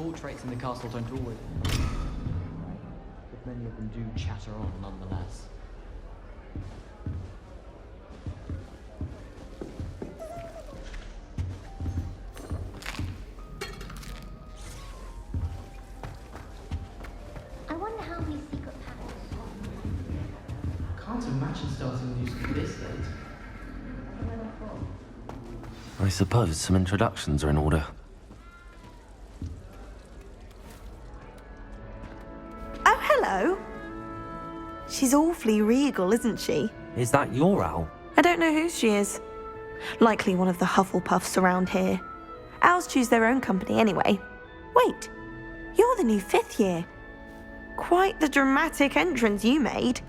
portraits in the castle don't always... Right, but many of them do chatter on nonetheless. I wonder how many secret passages. Can't imagine starting a new school this late. I suppose some introductions are in order. Oh, hello. She's awfully regal, isn't she? Is that your owl? I don't know who she is. Likely one of the Hufflepuffs around here. Owls choose their own company anyway. Wait, you're the new 5th year. Quite the dramatic entrance you made.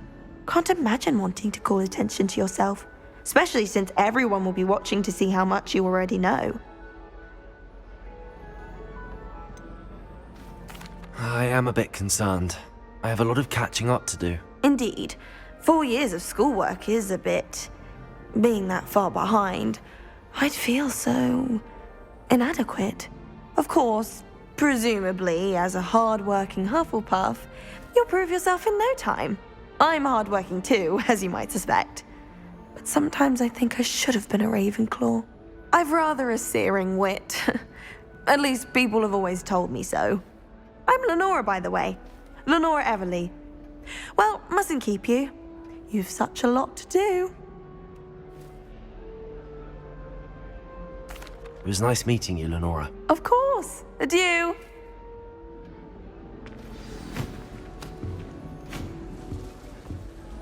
Can't imagine wanting to call attention to yourself, especially since everyone will be watching to see how much you already know. I am a bit concerned. I have a lot of catching up to do. Indeed, 4 years of schoolwork is a bit... Being that far behind, I'd feel so... inadequate. Of course, presumably, as a hard-working Hufflepuff, you'll prove yourself in no time. I'm hard-working too, as you might suspect. But sometimes I think I should have been a Ravenclaw. I've rather a searing wit. At least people have always told me so. I'm Lenora, by the way. Lenora Everly. Well, mustn't keep you. You've such a lot to do. It was nice meeting you, Lenora. Of course. Adieu.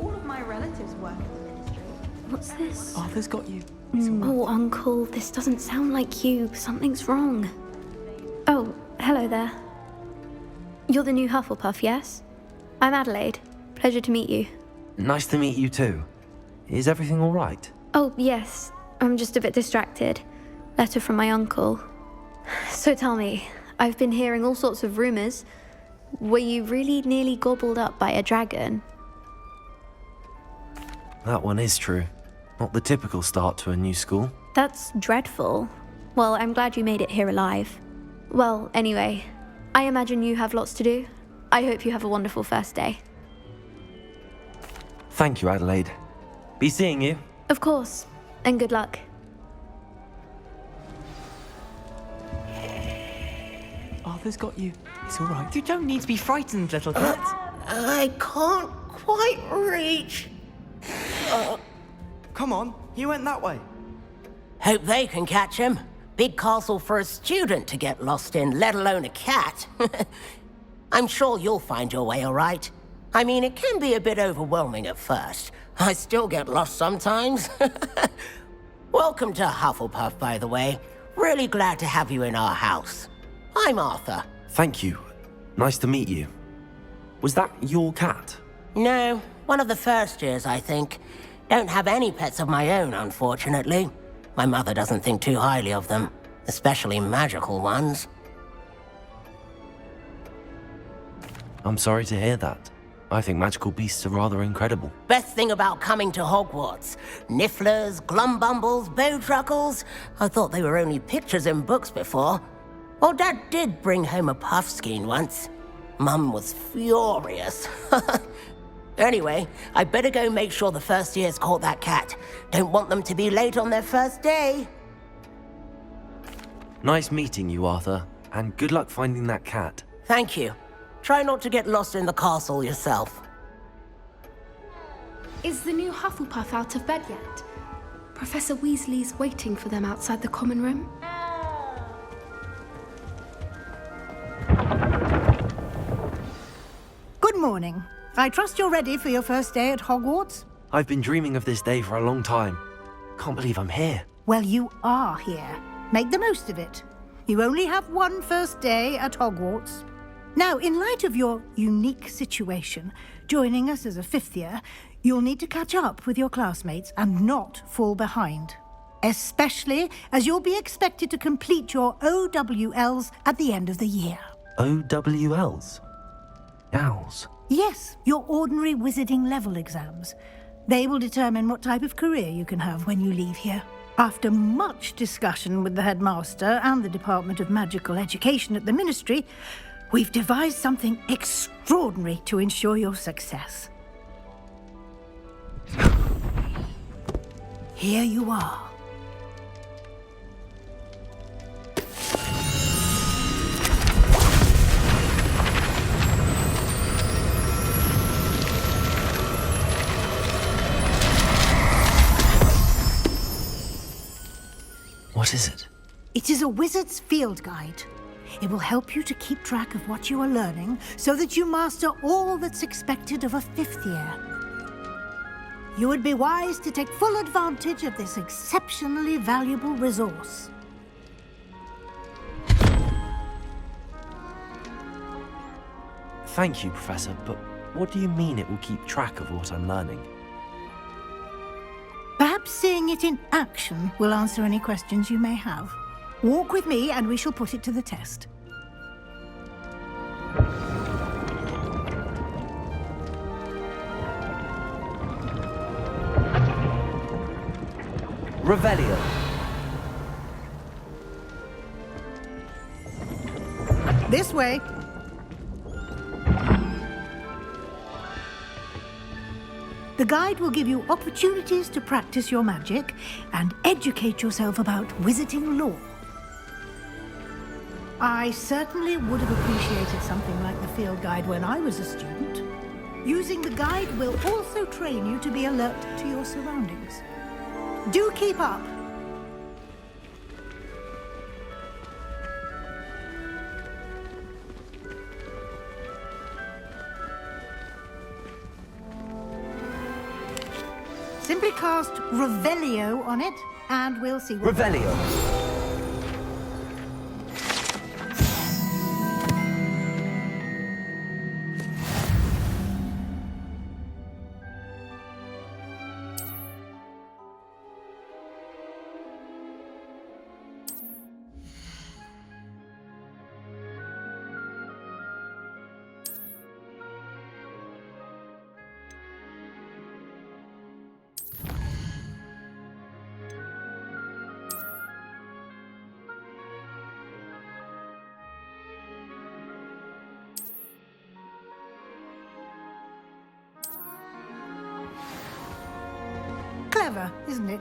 All of my relatives work in the ministry. What's this? Arthur's got you. Oh, Uncle, this doesn't sound like you. Something's wrong. Oh, hello there. You're the new Hufflepuff, yes? I'm Adelaide. Pleasure to meet you. Nice to meet you too. Is everything all right? Oh, yes. I'm just a bit distracted. Letter from my uncle. So tell me, I've been hearing all sorts of rumors. Were you really nearly gobbled up by a dragon? That one is true. Not the typical start to a new school. That's dreadful. Well, I'm glad you made it here alive. Well, anyway, I imagine you have lots to do. I hope you have a wonderful first day. Thank you, Adelaide. Be seeing you. Of course, and good luck. Arthur's got you. It's all right. You don't need to be frightened, little cat. I can't quite reach. Come on, he went that way. Hope they can catch him. Big castle for a student to get lost in, let alone a cat. I'm sure you'll find your way all right. I mean, it can be a bit overwhelming at first. I still get lost sometimes. Welcome to Hufflepuff, by the way. Really glad to have you in our house. I'm Arthur. Thank you. Nice to meet you. Was that your cat? No, one of the first years, I think. Don't have any pets of my own, unfortunately. My mother doesn't think too highly of them, especially magical ones. I'm sorry to hear that. I think magical beasts are rather incredible. Best thing about coming to Hogwarts. Nifflers, Glumbumbles, Bowtruckles. I thought they were only pictures in books before. Well, Dad did bring home a Puffskein once. Mum was furious. Anyway, I better go make sure the first years caught that cat. Don't want them to be late on their first day. Nice meeting you, Arthur. And good luck finding that cat. Thank you. Try not to get lost in the castle yourself. Is the new Hufflepuff out of bed yet? Professor Weasley's waiting for them outside the common room. Good morning. I trust you're ready for your first day at Hogwarts? I've been dreaming of this day for a long time. Can't believe I'm here. Well, you are here. Make the most of it. You only have one first day at Hogwarts. Now, in light of your unique situation, joining us as a 5th year, you'll need to catch up with your classmates and not fall behind. Especially as you'll be expected to complete your OWLs at the end of the year. OWLs? Owls? Yes, your ordinary wizarding level exams. They will determine what type of career you can have when you leave here. After much discussion with the headmaster and the Department of Magical Education at the Ministry, we've devised something extraordinary to ensure your success. Here you are. What is it? It is a wizard's field guide. It will help you to keep track of what you are learning so that you master all that's expected of a 5th year. You would be wise to take full advantage of this exceptionally valuable resource. Thank you, Professor, but what do you mean it will keep track of what I'm learning? Perhaps seeing it in action will answer any questions you may have. Walk with me and we shall put it to the test. Revelio. This way. The guide will give you opportunities to practice your magic and educate yourself about wizarding lore. I certainly would have appreciated something like the field guide when I was a student. Using the guide will also train you to be alert to your surroundings. Do keep up. Simply cast Revelio on it, and we'll see what... Revelio. Clever, isn't it?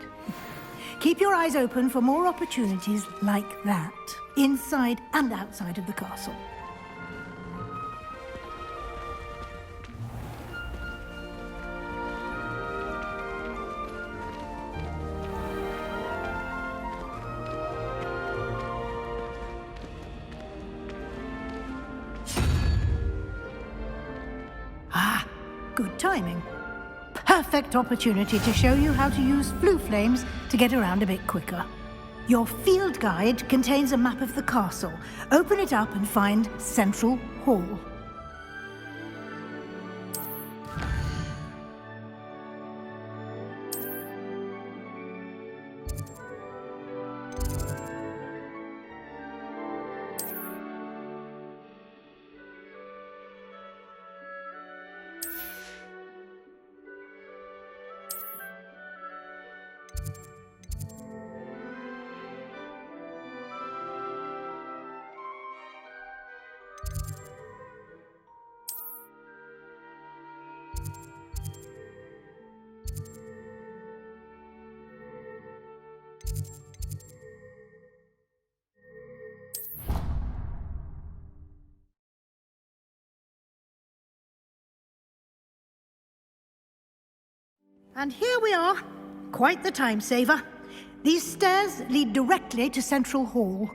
Keep your eyes open for more opportunities like that, inside and outside of the castle. Ah, good timing. Perfect opportunity to show you how to use flue flames to get around a bit quicker. Your field guide contains a map of the castle. Open it up and find Central Hall. And here we are. Quite the time saver. These stairs lead directly to Central Hall.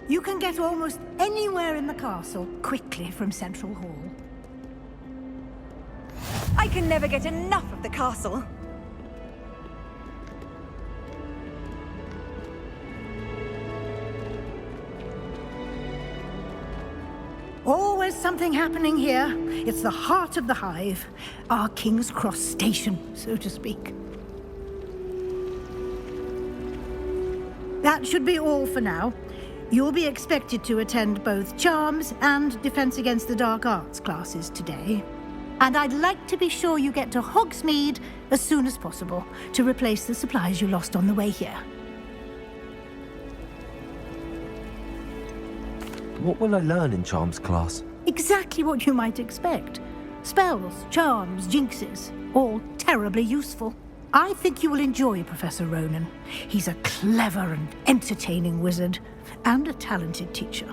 You can get almost anywhere in the castle quickly from Central Hall. I can never get enough of the castle. Always something happening here. It's the heart of the hive. Our King's Cross station, so to speak. That should be all for now. You'll be expected to attend both Charms and Defense Against the Dark Arts classes today. And I'd like to be sure you get to Hogsmeade as soon as possible to replace the supplies you lost on the way here. What will I learn in Charms class? Exactly what you might expect. Spells, charms, jinxes, all terribly useful. I think you will enjoy Professor Ronan. He's a clever and entertaining wizard, and a talented teacher.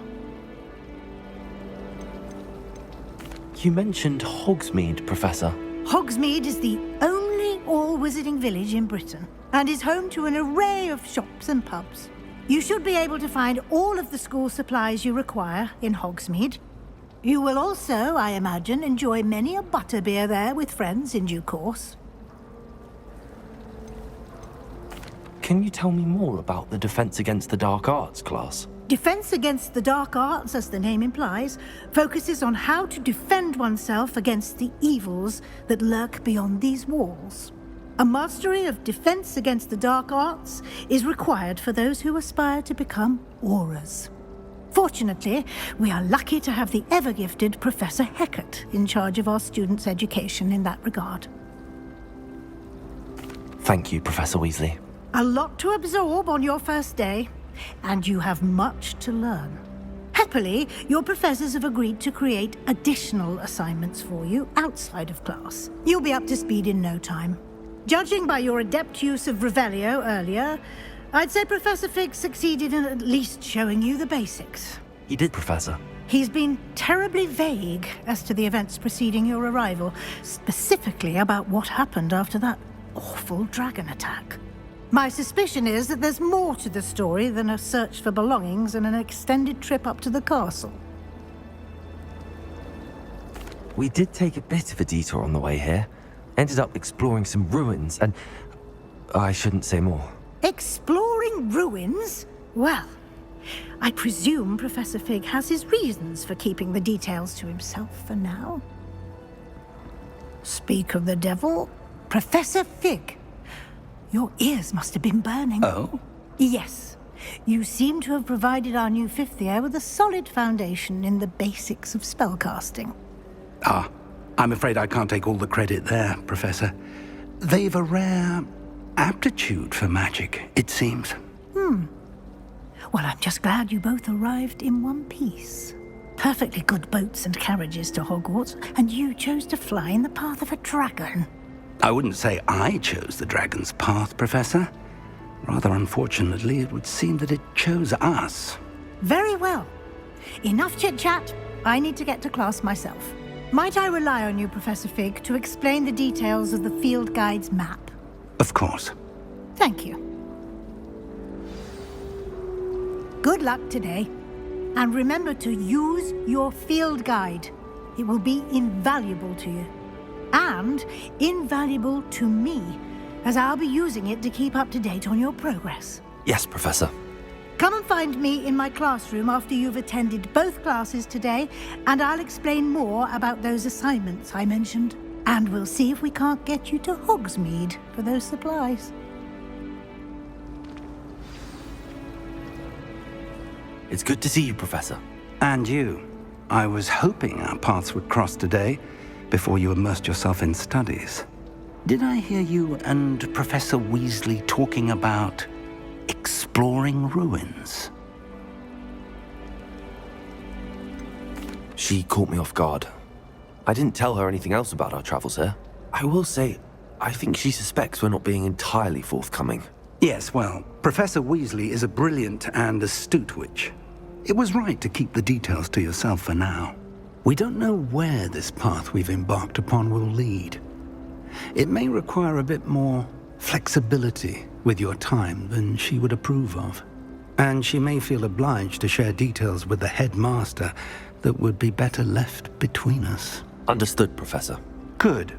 You mentioned Hogsmeade, Professor. Hogsmeade is the only all-wizarding village in Britain, and is home to an array of shops and pubs. You should be able to find all of the school supplies you require in Hogsmeade. You will also, I imagine, enjoy many a butterbeer there with friends in due course. Can you tell me more about the Defense Against the Dark Arts class? Defense Against the Dark Arts, as the name implies, focuses on how to defend oneself against the evils that lurk beyond these walls. A mastery of Defense Against the Dark Arts is required for those who aspire to become Aurors. Fortunately, we are lucky to have the ever-gifted Professor Hecat in charge of our students' education in that regard. Thank you, Professor Weasley. A lot to absorb on your first day, and you have much to learn. Happily, your professors have agreed to create additional assignments for you outside of class. You'll be up to speed in no time. Judging by your adept use of Revelio earlier, I'd say Professor Fig succeeded in at least showing you the basics. He did, Professor. He's been terribly vague as to the events preceding your arrival, specifically about what happened after that awful dragon attack. My suspicion is that there's more to the story than a search for belongings and an extended trip up to the castle. We did take a bit of a detour on the way here. Ended up exploring some ruins and... I shouldn't say more. Exploring ruins? Well, I presume Professor Fig has his reasons for keeping the details to himself for now. Speak of the devil, Professor Fig. Your ears must have been burning. Oh? Yes. You seem to have provided our new fifth year with a solid foundation in the basics of spellcasting. Ah, I'm afraid I can't take all the credit there, Professor. They've a rare aptitude for magic, it seems. Well, I'm just glad you both arrived in one piece. Perfectly good boats and carriages to Hogwarts, and you chose to fly in the path of a dragon. I wouldn't say I chose the dragon's path, Professor. Rather unfortunately, it would seem that it chose us. Very well. Enough chit-chat. I need to get to class myself. Might I rely on you, Professor Fig, to explain the details of the field guide's map? Of course. Thank you. Good luck today. And remember to use your field guide. It will be invaluable to you. And invaluable to me, as I'll be using it to keep up to date on your progress. Yes, Professor. Come and find me in my classroom after you've attended both classes today, and I'll explain more about those assignments I mentioned. And we'll see if we can't get you to Hogsmeade for those supplies. It's good to see you, Professor. And you. I was hoping our paths would cross today, before you immersed yourself in studies. Did I hear you and Professor Weasley talking about exploring ruins? She caught me off guard. I didn't tell her anything else about our travels here. I will say, I think she suspects we're not being entirely forthcoming. Yes, well, Professor Weasley is a brilliant and astute witch. It was right to keep the details to yourself for now. We don't know where this path we've embarked upon will lead. It may require a bit more flexibility with your time than she would approve of. And she may feel obliged to share details with the headmaster that would be better left between us. Understood, Professor. Good.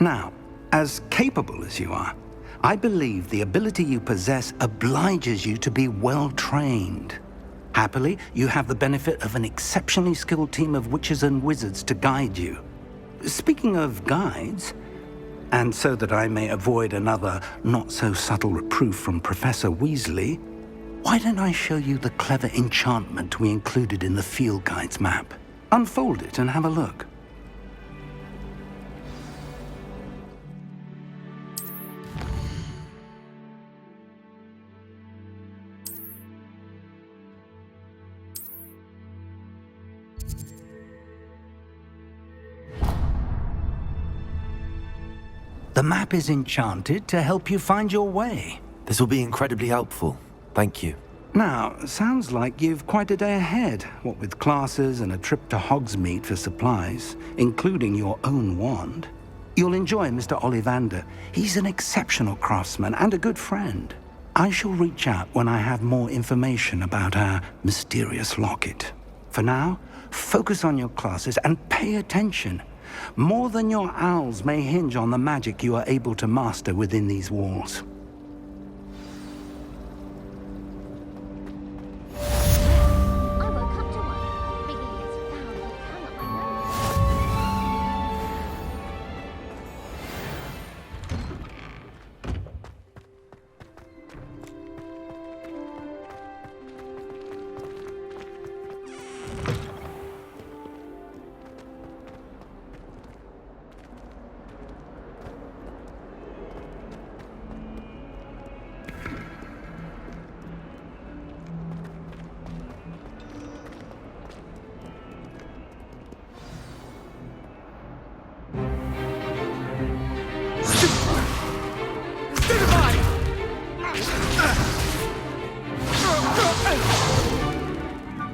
Now, as capable as you are, I believe the ability you possess obliges you to be well-trained. Happily, you have the benefit of an exceptionally skilled team of witches and wizards to guide you. Speaking of guides, and so that I may avoid another not-so-subtle reproof from Professor Weasley, why don't I show you the clever enchantment we included in the field guide's map? Unfold it and have a look. The map is enchanted to help you find your way. This will be incredibly helpful. Thank you. Now, sounds like you've quite a day ahead, what with classes and a trip to Hogsmeade for supplies, including your own wand. You'll enjoy Mr. Ollivander. He's an exceptional craftsman and a good friend. I shall reach out when I have more information about our mysterious locket. For now, focus on your classes and pay attention. More than your owls may hinge on the magic you are able to master within these walls. I woke up to one. Big idiots found it hung up my nose.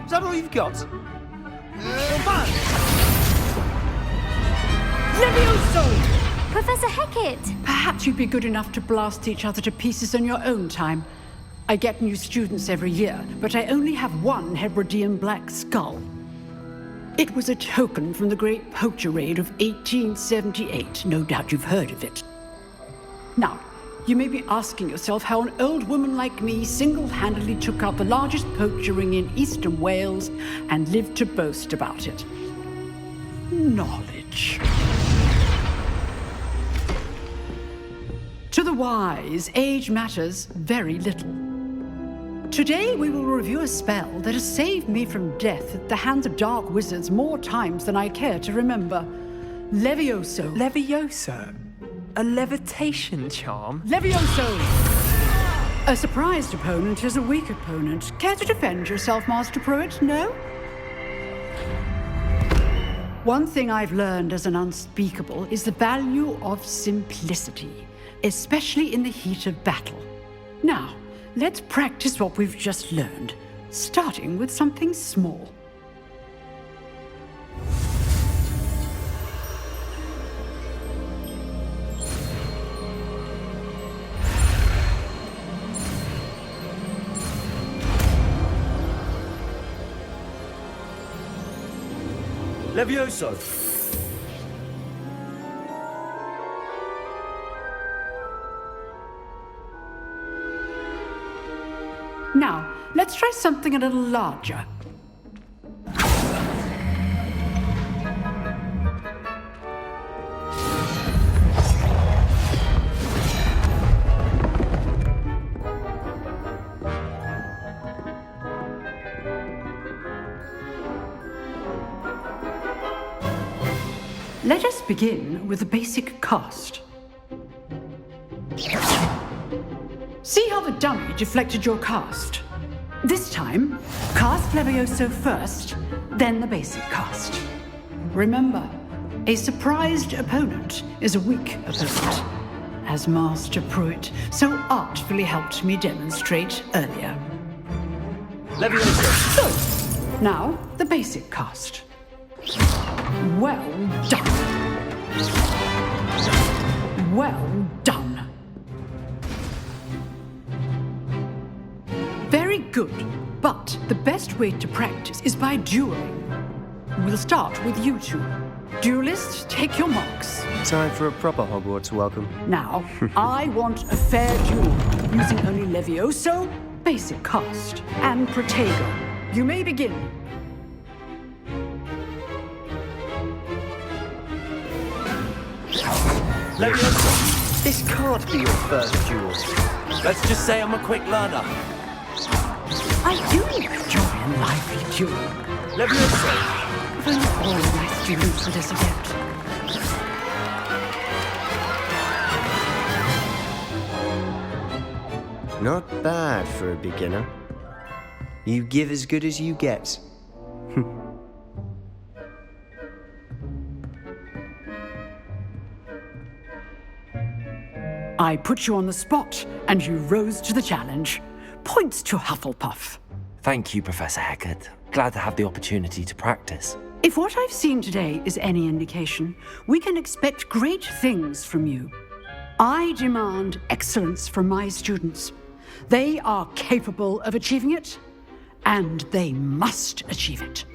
Is that all you've got? Levioso! Professor Hecat! Perhaps you'd be good enough to blast each other to pieces on your own time. I get new students every year, but I only have one Hebridean black skull. It was a token from the Great Poacher Raid of 1878. No doubt you've heard of it. Now, you may be asking yourself how an old woman like me single-handedly took out the largest poacher ring in eastern Wales and lived to boast about it. Knowledge. To the wise, age matters very little. Today we will review a spell that has saved me from death at the hands of dark wizards more times than I care to remember. Levioso. Levioso? A levitation charm? Levioso! A surprised opponent is a weak opponent. Care to defend yourself, Master Pruitt? No? One thing I've learned as an unspeakable is the value of simplicity, especially in the heat of battle. Now, let's practice what we've just learned, starting with something small. Levioso! Now, let's try something a little larger. Let us begin with the basic cast. See how the dummy deflected your cast? This time, cast Levioso first, then the basic cast. Remember, a surprised opponent is a weak opponent, as Master Pruitt so artfully helped me demonstrate earlier. Levioso! So, now the basic cast. Well done. Well done. Very good, but the best way to practice is by dueling. We'll start with you two. Duelists, take your marks. Time for a proper Hogwarts welcome. Now, I want a fair duel, using only Levioso, basic cast, and Protego. You may begin. Levioso! This can't be your first duel. Let's just say I'm a quick learner. I do enjoy a lively duel. Levioso! If only all my students were this adept. Not bad for a beginner. You give as good as you get. I put you on the spot, and you rose to the challenge. Points to Hufflepuff. Thank you, Professor Hecat. Glad to have the opportunity to practice. If what I've seen today is any indication, we can expect great things from you. I demand excellence from my students. They are capable of achieving it, and they must achieve it.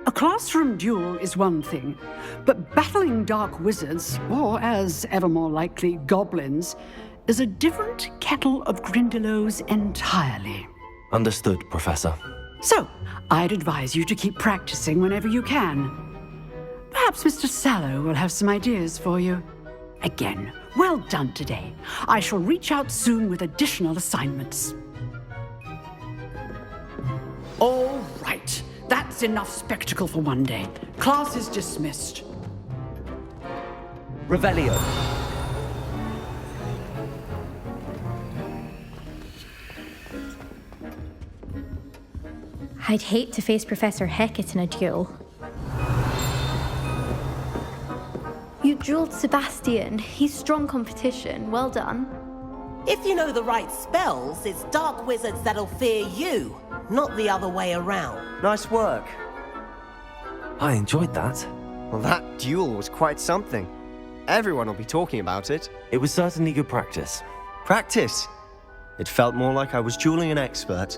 A classroom duel is one thing, but battling dark wizards, or as ever more likely, goblins, is a different kettle of Grindylows entirely. Understood, Professor. So, I'd advise you to keep practicing whenever you can. Perhaps Mr. Sallow will have some ideas for you. Again, well done today. I shall reach out soon with additional assignments. All right. That's enough spectacle for one day. Class is dismissed. Revelio. I'd hate to face Professor Hecat in a duel. You dueled Sebastian. He's strong competition. Well done. If you know the right spells, it's dark wizards that'll fear you, not the other way around. Nice work. I enjoyed that. Well, that duel was quite something. Everyone will be talking about it. It was certainly good practice. Practice? It felt more like I was dueling an expert.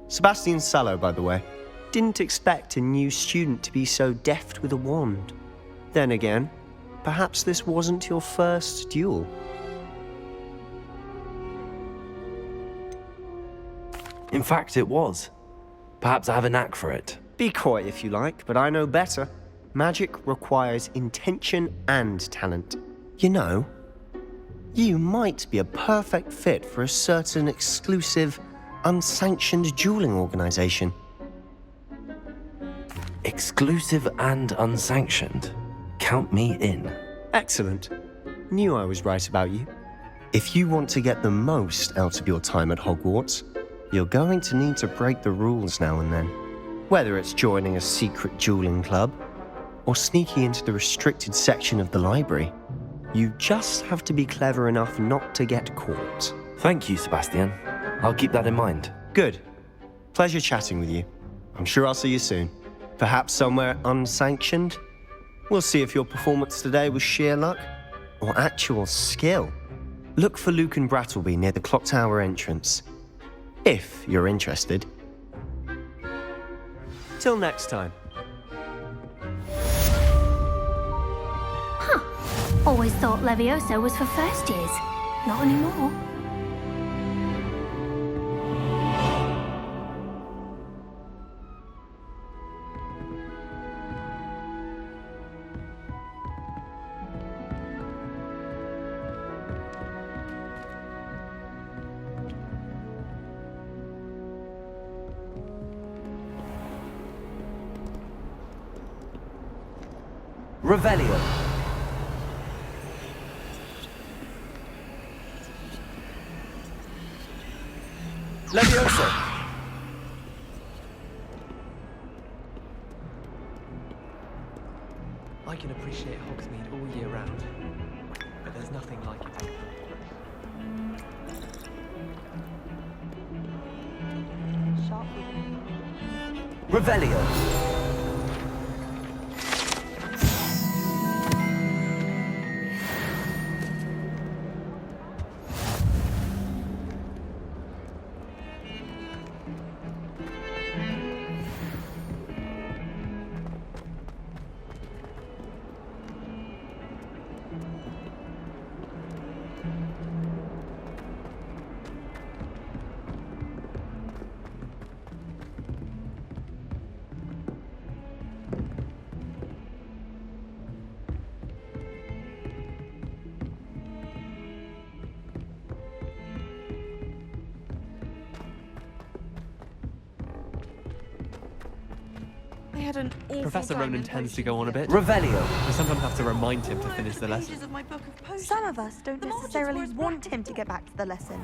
Sebastian Sallow, by the way. Didn't expect a new student to be so deft with a wand. Then again, perhaps this wasn't your first duel. In fact, it was. Perhaps I have a knack for it. Be coy if you like, but I know better. Magic requires intention and talent. You know, you might be a perfect fit for a certain exclusive, unsanctioned dueling organization. Exclusive and unsanctioned? Count me in. Excellent. Knew I was right about you. If you want to get the most out of your time at Hogwarts, you're going to need to break the rules now and then. Whether it's joining a secret dueling club, or sneaking into the restricted section of the library, you just have to be clever enough not to get caught. Thank you, Sebastian. I'll keep that in mind. Good. Pleasure chatting with you. I'm sure I'll see you soon. Perhaps somewhere unsanctioned? We'll see if your performance today was sheer luck or actual skill. Look for Luke and Brattleby near the clock tower entrance, if you're interested. Till next time. Always thought Levioso was for first years. Not anymore. Revelio. Levioso! I can appreciate Hogsmeade all year round, but there's nothing like it. Revelio! I had an awful Professor Ronan tends to go on a bit. Revelio. I sometimes have to remind him to finish the lesson. Some of us don't necessarily want him to get back to the lesson.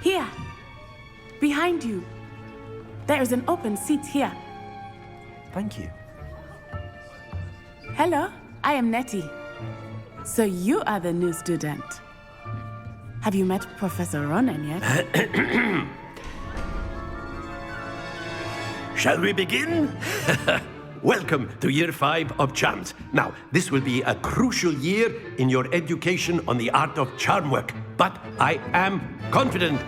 Here! Behind you! There is an open seat here. Thank you. Hello, I am Nettie. So you are the new student. Have you met Professor Ronan yet? Shall we begin? Welcome to Year 5 of Charms. Now, this will be a crucial year in your education on the art of charm work. But I am confident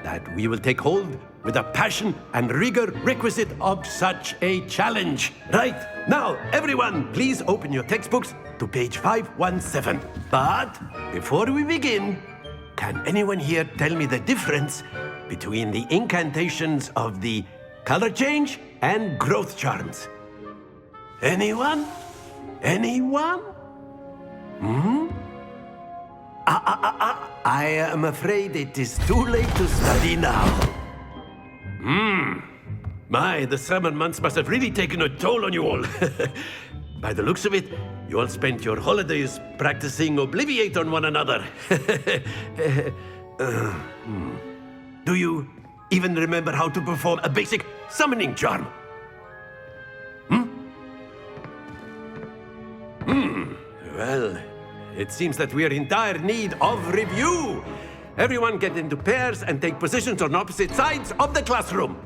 that we will take hold with the passion and rigor requisite of such a challenge. Right, now, everyone, please open your textbooks to page 517. But before we begin, can anyone here tell me the difference between the incantations of the color change and growth charms? Anyone? Anyone? I am afraid it is too late to study now. My, the summer months must have really taken a toll on you all. By the looks of it, you all spent your holidays practicing Obliviate on one another. Do you even remember how to perform a basic summoning charm? Well, it seems that we are in dire need of review. Everyone get into pairs and take positions on opposite sides of the classroom.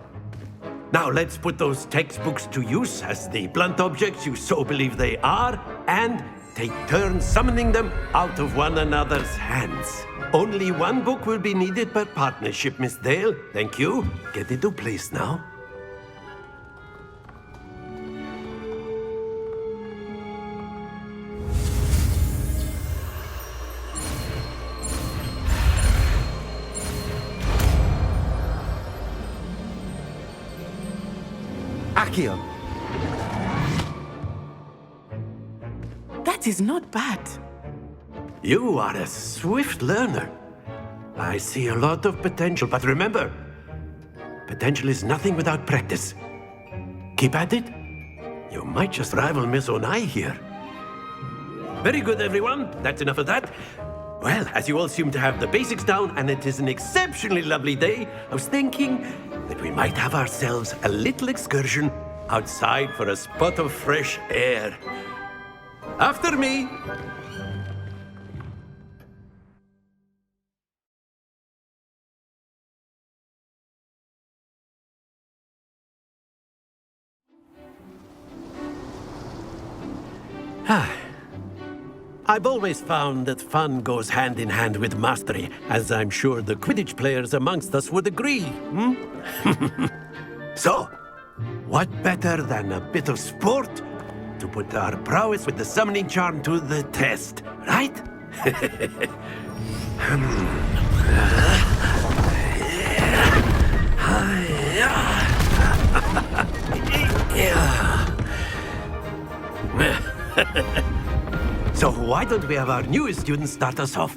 Now let's put those textbooks to use as the blunt objects you so believe they are, and take turns summoning them out of one another's hands. Only one book will be needed per partnership, Miss Dale. Thank you. Get into place now. Accio. That is not bad. You are a swift learner. I see a lot of potential, but remember, potential is nothing without practice. Keep at it. You might just rival Miss Onai here. Very good, everyone. That's enough of that. Well, as you all seem to have the basics down, and it is an exceptionally lovely day, I was thinking that we might have ourselves a little excursion outside for a spot of fresh air. After me. I've always found that fun goes hand in hand with mastery, as I'm sure the Quidditch players amongst us would agree. So, what better than a bit of sport to put our prowess with the summoning charm to the test, right? So why don't we have our newest student start us off?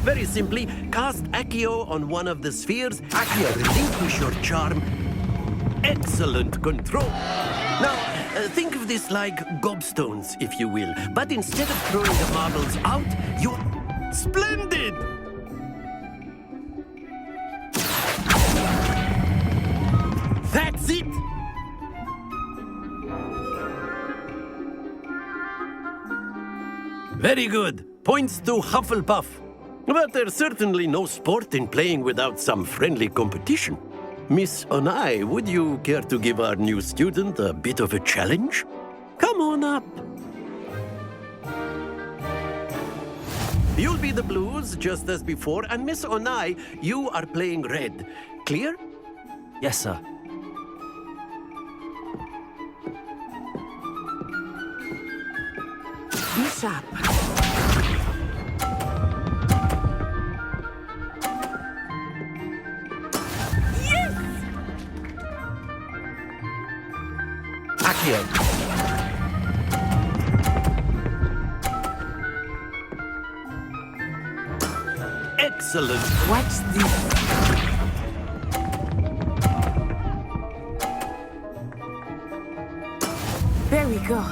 Very simply, cast Accio on one of the spheres. Accio, relinquish your charm. Excellent control. Now, think of this like gobstones, if you will. But instead of throwing the marbles out, you're splendid! That's it! Very good. Points to Hufflepuff. But there's certainly no sport in playing without some friendly competition. Miss Onai, would you care to give our new student a bit of a challenge? Come on up. You'll be the blues, just as before, and Miss Onai, you are playing red. Clear? Yes, sir. Be sharp. Yes! Accio. Excellent. Watch this. There we go.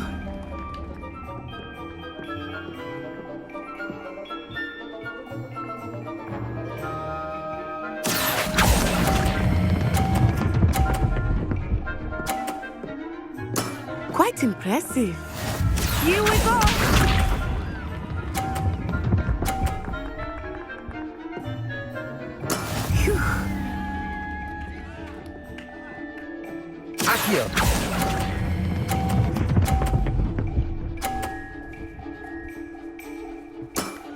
Quite impressive. Here we go! Accio!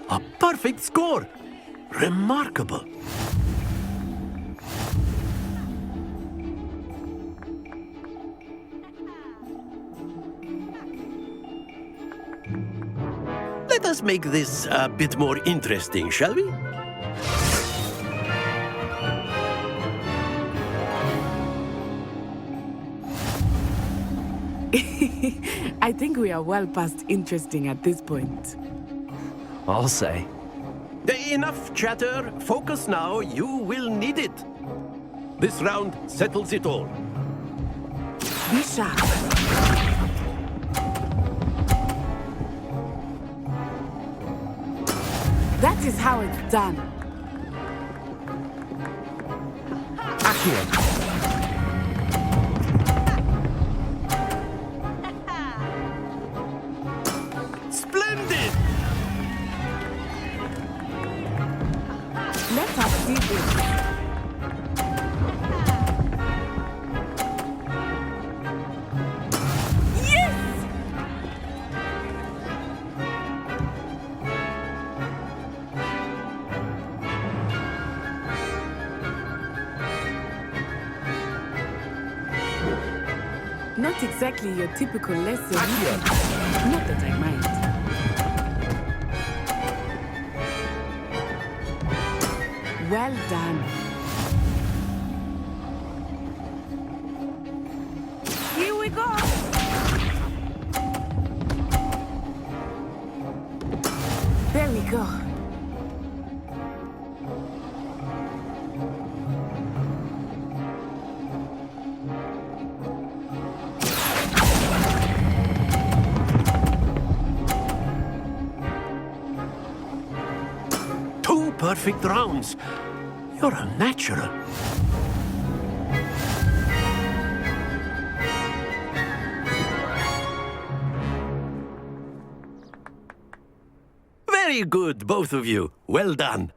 A perfect score! Remarkable! Let us make this a bit more interesting, shall we? I think we are well past interesting at this point. I'll say. Enough chatter. Focus now. You will need it. This round settles it all. Be sharp. That is how it's done. Accio! Splendid! Let us see this. Yes! Not exactly your typical lesson. Not that I mind. Well done. Here we go! There we go. Two perfect rounds. You're a natural. Very good, both of you. Well done.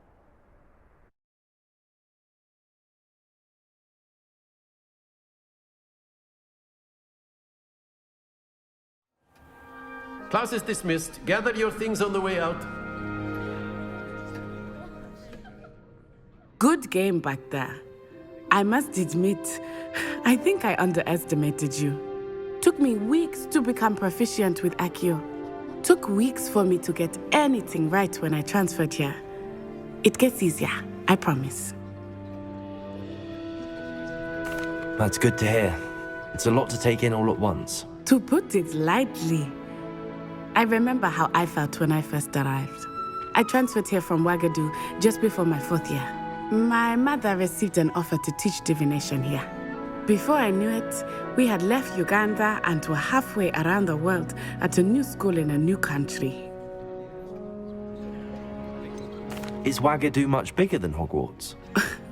Class is dismissed. Gather your things on the way out. Good game back there. I must admit, I think I underestimated you. Took me weeks to become proficient with Accio. Took weeks for me to get anything right when I transferred here. It gets easier, I promise. That's good to hear. It's a lot to take in all at once. To put it lightly, I remember how I felt when I first arrived. I transferred here from Ouagadougou just before my 4th year. My mother received an offer to teach divination here. Before I knew it, we had left Uganda and were halfway around the world at a new school in a new country. Is Ouagadougou much bigger than Hogwarts?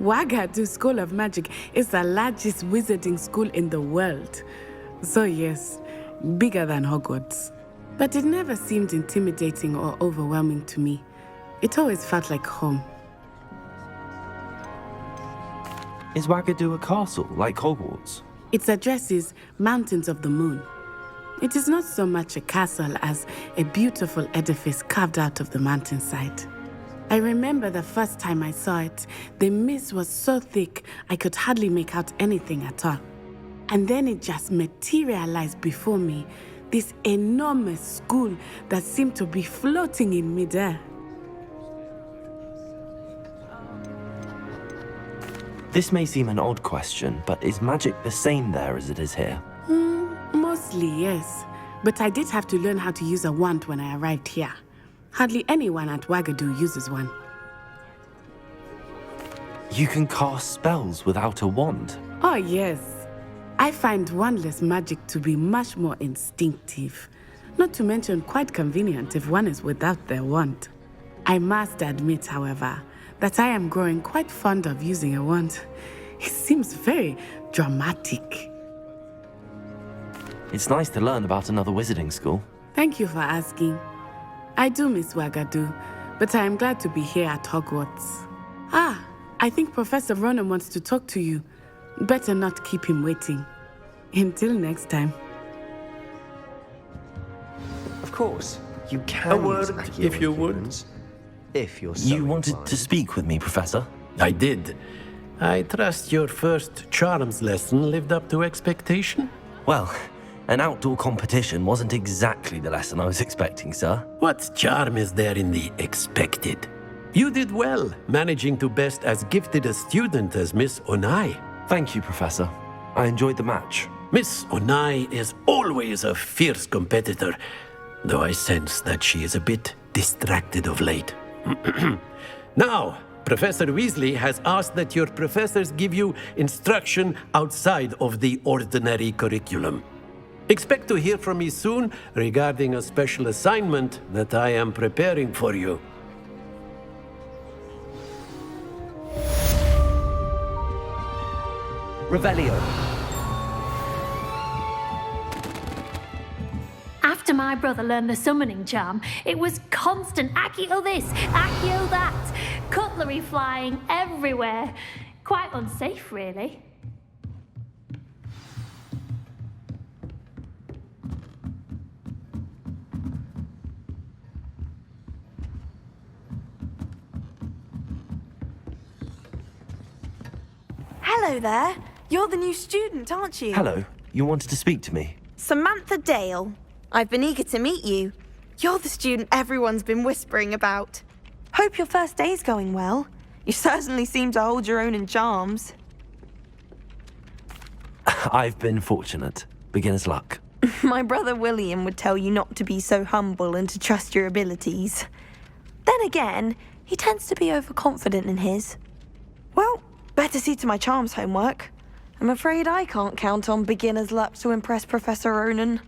Ouagadougou School of Magic is the largest wizarding school in the world. So yes, bigger than Hogwarts. But it never seemed intimidating or overwhelming to me. It always felt like home. Is Ouagadougou a castle, like Hogwarts? Its address is Mountains of the Moon. It is not so much a castle as a beautiful edifice carved out of the mountainside. I remember the first time I saw it, the mist was so thick I could hardly make out anything at all. And then it just materialized before me, this enormous school that seemed to be floating in midair. This may seem an odd question, but is magic the same there as it is here? Mostly, yes. But I did have to learn how to use a wand when I arrived here. Hardly anyone at Ouagadougou uses one. You can cast spells without a wand? Oh, yes. I find wandless magic to be much more instinctive. Not to mention quite convenient if one is without their wand. I must admit, however, that I am growing quite fond of using a wand. It seems very dramatic. It's nice to learn about another wizarding school. Thank you for asking. I do miss Wagadu, but I am glad to be here at Hogwarts. Ah, I think Professor Ronan wants to talk to you. Better not keep him waiting. Until next time. Of course, you can A word, use Accio if you would. influence, if you're so You wanted inclined. to speak with me, Professor? I did. I trust your first charms lesson lived up to expectation? Well, an outdoor competition wasn't exactly the lesson I was expecting, sir. What charm is there in the expected? You did well, managing to best as gifted a student as Miss Onai. Thank you, Professor. I enjoyed the match. Miss Onai is always a fierce competitor, though I sense that she is a bit distracted of late. Now, Professor Weasley has asked that your professors give you instruction outside of the ordinary curriculum. Expect to hear from me soon regarding a special assignment that I am preparing for you. Revelio. After my brother learned the summoning charm, it was constant Accio this, Accio that, cutlery flying everywhere. Quite unsafe, really. Hello there. You're the new student, aren't you? Hello. You wanted to speak to me? Samantha Dale. I've been eager to meet you. You're the student everyone's been whispering about. Hope your first day's going well. You certainly seem to hold your own in charms. I've been fortunate. Beginner's luck. My brother William would tell you not to be so humble and to trust your abilities. Then again, he tends to be overconfident in his. Well, better see to my charms homework. I'm afraid I can't count on beginner's luck to impress Professor Ronan.